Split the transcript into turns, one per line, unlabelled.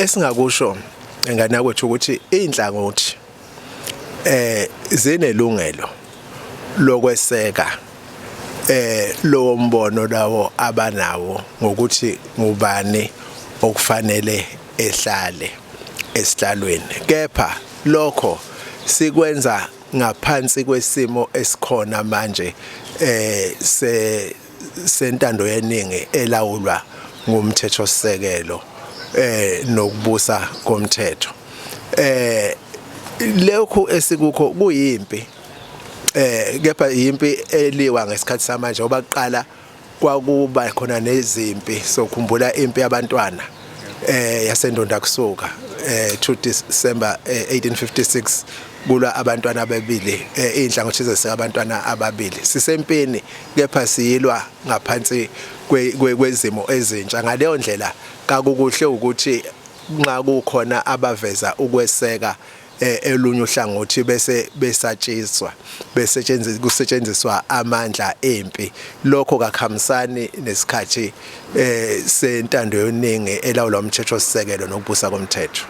esingakusho ngane yakwethu ukuthi inhlangothi zinelungelo lokweseka lo mbono lawo abanawo ngokuthi ngubani okufanele ehlale esihlalweni, kepha lokho sikwenza ngaphansi kwesimo esikhona manje sentando yeningi elawulwa ngumthethosisekelo nokubusa komthetho. Lokho esikukho kuyimpi, kepha impi eliwa ngesikhathi samanje ngoba kuqala kwakuba khona nezimpi, sokhumbula impi yabantwana yasendonda kusuka 2 December 1856 kulwa abantwana ababili, inhlangothi eziseka abantwana ababili. Sisempini kepha siyilwa ngaphansi kwezimo ezintsha. Ngaleyo ndlela kakukuhle ukuthi nxa kukhona abaveza ukweseka elunye uhlangothi bese besatshiswa kusetshenziswa amandla empi, lokho kakhamisani nesikhathi sentando yeningi elawulwa umthethosisekelo nokubusa komthetho.